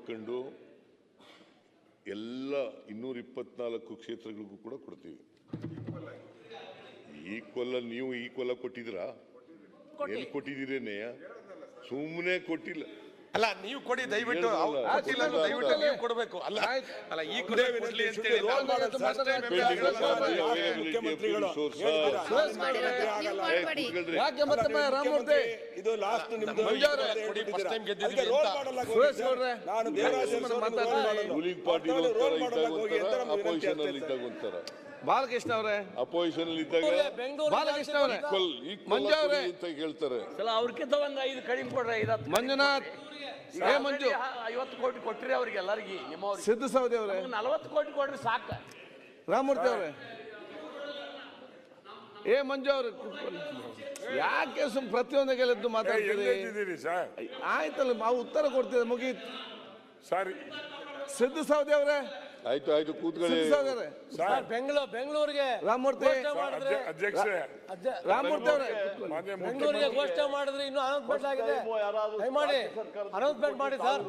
ಮಾಡ್ಕೊಂಡು ಎಲ್ಲ 224 ಕ್ಷೇತ್ರಗಳಿಗೂ ಕೂಡ ಕೊಡ್ತೀವಿ. ಈಕ್ವಲ್ ನೀವು ಈಕ್ವಲ್ ಕೊಟ್ಟಿದ್ದೀರಾ? ಎಲ್ಲಿ ಕೊಟ್ಟಿದ್ದೀರೇನೆ? ಸುಮ್ಮನೆ ಕೊಟ್ಟಿಲ್ಲ. ಅಲ್ಲ ನೀವು ಕೊಡಿ ದಯವಿಟ್ಟು, ದಯವಿಟ್ಟು ನೀವು ಕೊಡಬೇಕು. ಅಲ್ಲ ಅಲ್ಲ ಈ ಕೊಡ್ಲಿ ಅಂತ ಹೇಳಿ ಇದು ಲಾಸ್ಟ್ ನಿಮ್ದು ರೂಲಿಂಗ್ ಪಾರ್ಟಿ ಅಪೋಸಿಷನ್ ಅಲ್ಲಿ ಇದ್ದಾಗ ಒಂಥರ ಬಾಲಕೃಷ್ಣ ಅವರೇ ಅಪೋಸಿಷನ್ ಅಲ್ಲಿ ಇದ್ದಾಗ ಬಾಲಕೃಷ್ಣ ಅವರೇ ಮಂಜು ಅವರೇ ಅಂತ ಹೇಳ್ತಾರೆ. ಅವ್ರಿಗಿಂತ ಒಂದು 5 ಕಡಿಮೆ ಕೊಡ್ರಿ. ಮಂಜುನಾಥ್ ಮಂಜು 50 ಕೋಟಿ ಕೊಟ್ರಿ ಅವ್ರಿಗೆ ಎಲ್ಲರಿಗೆ. ನಿಮ್ಮವ್ರಿಗೆ ಸಿದ್ದು ಸೌದಿ ಅವರೇ 40 ಕೋಟಿ ಕೊಡ್ರಿ ಸಾಕ. ರಾಮಮೂರ್ತಿ ಅವರೇ ಮಂಜು ಅವ್ರೆ ಯಾಕೆ ಪ್ರತಿಯೊಂದಿಗೆ ಎದ್ದು ಮಾತಾಡ್ತೀರಿ? ಆಯ್ತಲ್ಲ ನಾವು ಉತ್ತರ ಕೊಡ್ತೀವಿ, ಮುಗೀತು. ಸರಿ ಸಿದ್ದು ಸೌದಿ ಅವರೇ ಆಯ್ತು ಕೂತ್ಕೊಳ್ಳಿ. ಬೆಂಗಳೂರಿಗೆ ರಾಮಮೂರ್ತಿ ಅಧ್ಯಕ್ಷರೇ, ರಾಮಮೂರ್ತಿ ಅವರೇ ಬೆಂಗಳೂರಿಗೆ ಘೋಷಣೆ ಮಾಡಿದ್ರೆ ಇನ್ನೂ ಅನೌನ್ಸ್ಮೆಂಟ್ ಆಗಿದೆ. ದಯಮಾಡಿ ಅನೌನ್ಸ್ಮೆಂಟ್ ಮಾಡಿ ಸರ್.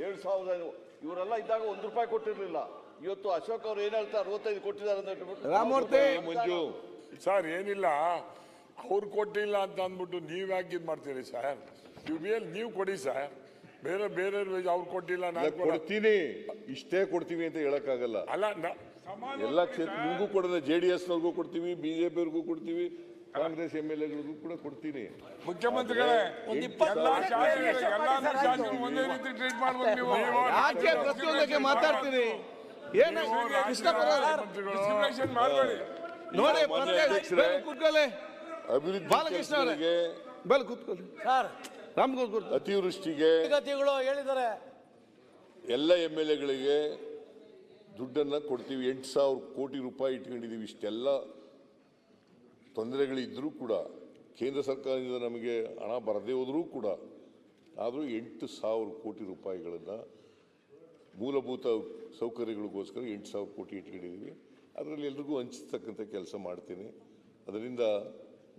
2000 ಇವರೆಲ್ಲ ಇದ್ದಾಗ ₹1 ಕೊಟ್ಟಿರ್ಲಿಲ್ಲ. ಇವತ್ತು ಅಶೋಕ್ ಅವ್ರು ಏನ್ ಹೇಳ್ತಾರೆ 65 ಕೊಟ್ಟಿದ್ದಾರೆ ಅಂತ ರಾಮಮೂರ್ತಿ ಮಂಜು ಸರ್ ಏನಿಲ್ಲ, ಅವ್ರು ಕೊಟ್ಟಿಲ್ಲ ಅಂತ ಅಂದ್ಬಿಟ್ಟು ನೀವ್ ಯಾಕೆ ಇದು ಮಾಡ್ತೀರಿ ಸರ್? ನೀವು ಕೊಡಿ ಸರ್. ಬೇರೆ ಅವ್ರು ಕೊಟ್ಟಿಲ್ಲ ನಾನು ಕೊಡ್ತೀನಿ, ಇಷ್ಟೇ ಕೊಡ್ತೀವಿ ಅಂತ ಹೇಳಕ್ಕಾಗಲ್ಲ. ಅಲ್ಲ ಎಲ್ಲ ಕ್ಷೇತ್ರ ನಿಮಗೂ ಕೊಡೋದು, JDS ನವ್ರಿಗೂ ಕೊಡ್ತೀವಿ, BJP ಅವ್ರಿಗೂ ಕೊಡ್ತೀವಿ, ಕಾಂಗ್ರೆಸ್ MLAಗಳಿಗೂ ಕೂಡ ಕೊಡ್ತೀನಿ. ಮುಖ್ಯಮಂತ್ರಿಗಳೇ ಒಂದೇ ರೀತಿ ಟ್ರೀಟ್ ಮಾಡ್ಬೇಕು ನೀವು. ಯಾಕೆ ಪ್ರತಿಯೊಂದಕ್ಕೆ ಮಾತಾಡ್ತೀನಿ? ಏನು ನೋಡಿ ಕೂತ್ಕೊಳ್ಳಿ. ಅಭಿವೃದ್ಧಿ ಬಾಲಕೃಷ್ಣ ಅವರಿಗೆ ಬಲ್ ಕೂತ್ಕೊಳ್ಳಿ ಸರ್. ಅತಿವೃಷ್ಟಿಗೆ ಹೇಳಿದ್ದಾರೆ ಎಲ್ಲ MLAಗಳಿಗೆ ದುಡ್ಡನ್ನ ಕೊಡ್ತೀವಿ. 8,000 ಕೋಟಿ ರೂಪಾಯಿ ಇಟ್ಕೊಂಡಿದೀವಿ. ಇಷ್ಟೆಲ್ಲ ತೊಂದರೆಗಳಿದ್ರೂ ಕೂಡ ಕೇಂದ್ರ ಸರ್ಕಾರದಿಂದ ನಮಗೆ ಹಣ ಬರದೇ ಹೋದ್ರೂ ಕೂಡ ಆದರೂ 8,000 ಕೋಟಿ ರೂಪಾಯಿಗಳನ್ನು ಮೂಲಭೂತ ಸೌಕರ್ಯಗಳಿಗೋಸ್ಕರ 8,000 ಕೋಟಿ ಇಟ್ಕೊಂಡಿದ್ದೀವಿ. ಅದರಲ್ಲಿ ಎಲ್ರಿಗೂ ಹಂಚತಕ್ಕಂಥ ಕೆಲಸ ಮಾಡ್ತೀನಿ. ಅದರಿಂದ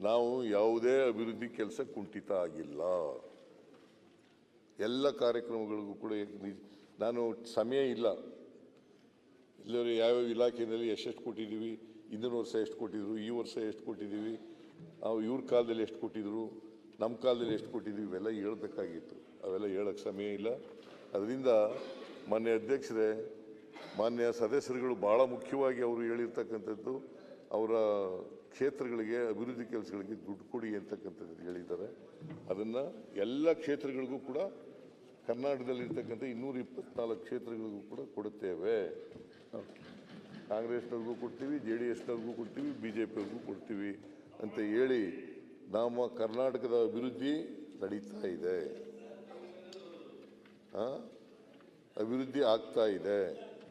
ನಾವು ಯಾವುದೇ ಅಭಿವೃದ್ಧಿ ಕೆಲಸ ಕುಂಠಿತ ಆಗಿಲ್ಲ. ಎಲ್ಲ ಕಾರ್ಯಕ್ರಮಗಳಿಗೂ ಕೂಡ ನಾನು ಸಮಯ ಇಲ್ಲ, ಎಲ್ಲರೂ ಯಾವ್ಯಾವ ಇಲಾಖೆಯಲ್ಲಿ ಎಷ್ಟೆಷ್ಟು ಕೊಟ್ಟಿದ್ದೀವಿ, ಹಿಂದಿನ ವರ್ಷ ಎಷ್ಟು ಕೊಟ್ಟಿದ್ರು, ಈ ವರ್ಷ ಎಷ್ಟು ಕೊಟ್ಟಿದ್ದೀವಿ, ಇವ್ರ ಕಾಲದಲ್ಲಿ ಎಷ್ಟು ಕೊಟ್ಟಿದ್ರು, ನಮ್ಮ ಕಾಲದಲ್ಲಿ ಎಷ್ಟು ಕೊಟ್ಟಿದ್ದೀವಿ, ಇವೆಲ್ಲ ಹೇಳ್ಬೇಕಾಗಿತ್ತು. ಅವೆಲ್ಲ ಹೇಳೋಕ್ಕೆ ಸಮಯ ಇಲ್ಲ. ಅದರಿಂದ ಮಾನ್ಯ ಅಧ್ಯಕ್ಷರೇ, ಮಾನ್ಯ ಸದಸ್ಯರುಗಳು ಭಾಳ ಮುಖ್ಯವಾಗಿ ಅವರು ಹೇಳಿರ್ತಕ್ಕಂಥದ್ದು, ಅವರ ಕ್ಷೇತ್ರಗಳಿಗೆ ಅಭಿವೃದ್ಧಿ ಕೆಲಸಗಳಿಗೆ ದುಡ್ಡು ಕೊಡಿ ಅಂತಕ್ಕಂಥದ್ದು ಹೇಳಿದ್ದಾರೆ. ಅದನ್ನು ಎಲ್ಲ ಕ್ಷೇತ್ರಗಳಿಗೂ ಕೂಡ ಕರ್ನಾಟಕದಲ್ಲಿರ್ತಕ್ಕಂಥ 224 ಕ್ಷೇತ್ರಗಳಿಗೂ ಕೂಡ ಕೊಡುತ್ತೇವೆ. ಕಾಂಗ್ರೆಸ್ನವ್ರಿಗೂ ಕೊಡ್ತೀವಿ, JDSನವ್ರಿಗೂ ಕೊಡ್ತೀವಿ, BJPಯವ್ರಿಗೂ ಕೊಡ್ತೀವಿ ಅಂತ ಹೇಳಿ ನಮ್ಮ ಕರ್ನಾಟಕದ ಅಭಿವೃದ್ಧಿ ನಡೀತಾ ಇದೆ, ಅಭಿವೃದ್ಧಿ ಆಗ್ತಾ ಇದೆ.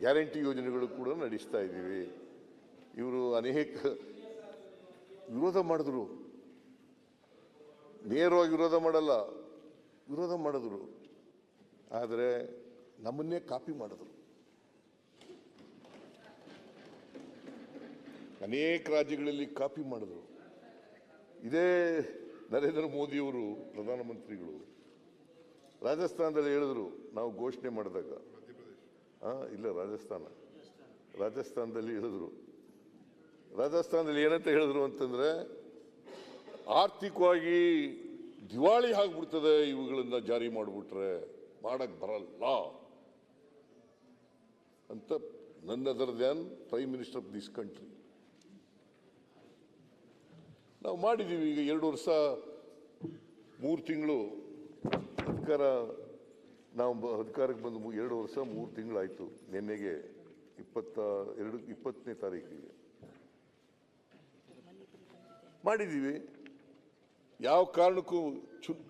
ಗ್ಯಾರಂಟಿ ಯೋಜನೆಗಳು ಕೂಡ ನಡೆಸ್ತಾ ಇದ್ದೀವಿ. ಇವರು ಅನೇಕ ವಿರೋಧ ಮಾಡಿದ್ರು, ನೇರವಾಗಿ ವಿರೋಧ ಮಾಡಲ್ಲ, ವಿರೋಧ ಮಾಡಿದ್ರು, ಆದರೆ ನಮ್ಮನ್ನೇ ಕಾಪಿ ಮಾಡಿದ್ರು. ಅನೇಕ ರಾಜ್ಯಗಳಲ್ಲಿ ಕಾಪಿ ಮಾಡಿದ್ರು. ಇದೇ ನರೇಂದ್ರ ಮೋದಿಯವರು ಪ್ರಧಾನಮಂತ್ರಿಗಳು ರಾಜಸ್ಥಾನದಲ್ಲಿ ಹೇಳಿದ್ರು, ನಾವು ಘೋಷಣೆ ಮಾಡಿದಾಗ, ಇಲ್ಲ ರಾಜಸ್ಥಾನದಲ್ಲಿ ಹೇಳಿದ್ರು. ರಾಜಸ್ಥಾನದಲ್ಲಿ ಏನಂತ ಹೇಳಿದ್ರು ಅಂತಂದ್ರೆ, ಆರ್ಥಿಕವಾಗಿ ದಿವಾಳಿ ಆಗ್ಬಿಡ್ತದೆ ಇವುಗಳನ್ನ ಜಾರಿ ಮಾಡಿಬಿಟ್ರೆ, ಮಾಡಕ್ ಬರಲ್ಲ ಅಂತ. ನನ್ other than prime minister of this country. ನಾವು ಮಾಡಿದ್ದೀವಿ. ಈಗ 2 ವರ್ಷ 3 ತಿಂಗಳು ನಾವು ಅಧಿಕಾರಕ್ಕೆ ಬಂದು 2 ವರ್ಷ 3 ತಿಂಗಳಾಯಿತು. ನಿನ್ನೆಗೆ 20ನೇ ತಾರೀಕಿಗೆ ಮಾಡಿದ್ದೀವಿ. ಯಾವ ಕಾರಣಕ್ಕೂ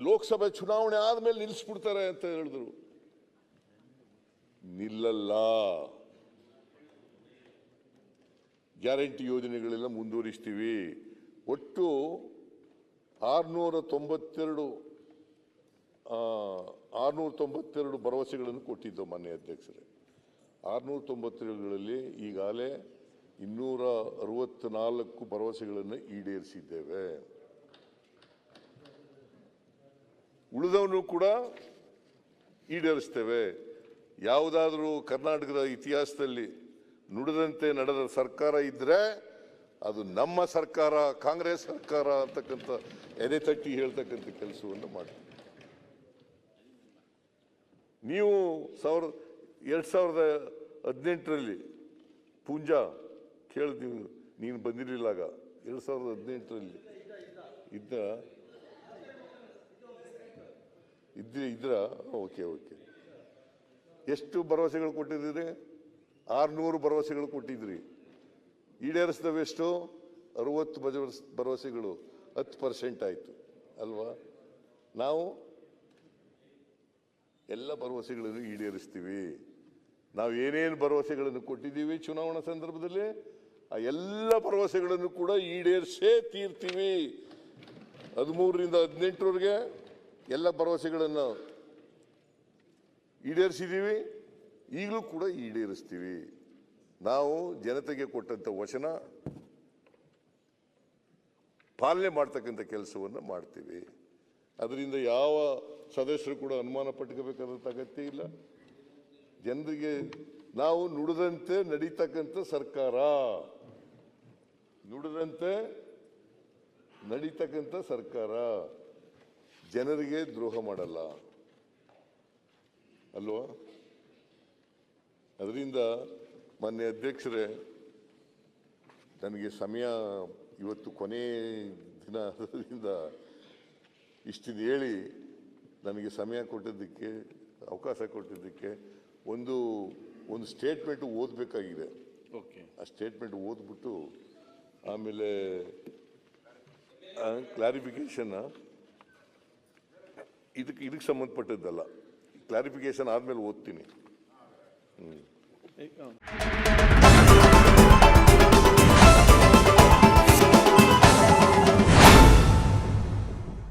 ಲೋಕಸಭೆ ಚುನಾವಣೆ ಆದಮೇಲೆ ನಿಲ್ಲಿಸ್ಬಿಡ್ತಾರೆ ಅಂತ ಹೇಳಿದ್ರು. ನಿಲ್ಲಲ್ಲ. ಗ್ಯಾರಂಟಿ ಯೋಜನೆಗಳೆಲ್ಲ ಮುಂದುವರಿಸ್ತೀವಿ. ಒಟ್ಟು 692 ಭರವಸೆಗಳನ್ನು ಕೊಟ್ಟಿದ್ದು ಮಾನ್ಯ ಅಧ್ಯಕ್ಷರೇ. 692ಗಳಲ್ಲಿ ಈಗಾಗಲೇ 264 ಭರವಸೆಗಳನ್ನು ಈಡೇರಿಸಿದ್ದೇವೆ. ಉಳಿದವನು ಕೂಡ ಈಡೇರಿಸ್ತೇವೆ. ಯಾವುದಾದ್ರೂ ಕರ್ನಾಟಕದ ಇತಿಹಾಸದಲ್ಲಿ ನುಡಿದಂತೆ ನಡೆದ ಸರ್ಕಾರ ಇದ್ರೆ ಅದು ನಮ್ಮ ಸರ್ಕಾರ, ಕಾಂಗ್ರೆಸ್ ಸರ್ಕಾರ ಅಂತಕ್ಕಂಥ ಎದೆ ತಟ್ಟಿ ಹೇಳ್ತಕ್ಕಂಥ ಕೆಲಸವನ್ನು ಮಾಡಿ. ನೀವು 2018ರಲ್ಲಿ ಪೂಂಜಾ ಕೇಳಿದ್ವಿ, ನೀನು ಬಂದಿರಲಿಲ್ಲ ಆಗ. 2018ರಲ್ಲಿ ಇದ್ರ ಓಕೆ. ಎಷ್ಟು ಭರವಸೆಗಳು ಕೊಟ್ಟಿದ್ದೀರಿ? 600 ಭರವಸೆಗಳು ಕೊಟ್ಟಿದ್ರಿ. ಈಡೇರಿಸಿದವೆಷ್ಟು? 60 ಭರವಸೆಗಳು, 10% ಆಯಿತು ಅಲ್ವಾ? ನಾವು ಎಲ್ಲ ಭರವಸೆಗಳನ್ನು ಈಡೇರಿಸ್ತೀವಿ. ನಾವು ಏನೇನು ಭರವಸೆಗಳನ್ನು ಕೊಟ್ಟಿದ್ದೀವಿ ಚುನಾವಣಾ ಸಂದರ್ಭದಲ್ಲಿ, ಆ ಎಲ್ಲ ಭರವಸೆಗಳನ್ನು ಕೂಡ ಈಡೇರಿಸೇ ತೀರ್ತೀವಿ. 13ರಿಂದ 18ರವರೆಗೆ ಎಲ್ಲ ಭರವಸೆಗಳನ್ನು ಈಡೇರಿಸಿದ್ದೀವಿ, ಈಗಲೂ ಕೂಡ ಈಡೇರಿಸ್ತೀವಿ. ನಾವು ಜನತೆಗೆ ಕೊಟ್ಟಂಥ ವಚನ ಪಾಲನೆ ಮಾಡ್ತಕ್ಕಂಥ ಕೆಲಸವನ್ನು ಮಾಡ್ತೀವಿ. ಅದರಿಂದ ಯಾವ ಸದಸ್ಯರು ಕೂಡ ಅನುಮಾನ ಪಟ್ಕೋಬೇಕಾದಂಥ ಅಗತ್ಯ ಇಲ್ಲ. ಜನರಿಗೆ ನಾವು ನುಡಿದಂತೆ ನಡೀತಕ್ಕಂಥ ಸರ್ಕಾರ, ನುಡಿದಂತೆ ನಡೀತಕ್ಕಂಥ ಸರ್ಕಾರ, ಜನರಿಗೆ ದ್ರೋಹ ಮಾಡಲ್ಲ ಅಲ್ವಾ? ಅದರಿಂದ ಮಾನ್ಯ ಅಧ್ಯಕ್ಷರೇ, ನನಗೆ ಸಮಯ ಇವತ್ತು ಕೊನೆ ದಿನ ಆದ್ದರಿಂದ ಇಷ್ಟಿದು ಹೇಳಿ ನನಗೆ ಸಮಯ ಕೊಟ್ಟಿದ್ದಕ್ಕೆ, ಅವಕಾಶ ಕೊಟ್ಟಿದ್ದಕ್ಕೆ ಒಂದು ಸ್ಟೇಟ್ಮೆಂಟ್ ಓದಬೇಕಾಗಿದೆ. ಆ ಸ್ಟೇಟ್ಮೆಂಟ್ ಓದ್ಬಿಟ್ಟು ಆಮೇಲೆ ಕ್ಲಾರಿಫಿಕೇಶನ್ ಇದಕ್ಕೆ ಸಂಬಂಧಪಟ್ಟದ್ದಲ್ಲ, ಕ್ಲಾರಿಫಿಕೇಶನ್ ಆದಮೇಲೆ ಓದ್ತೀನಿ.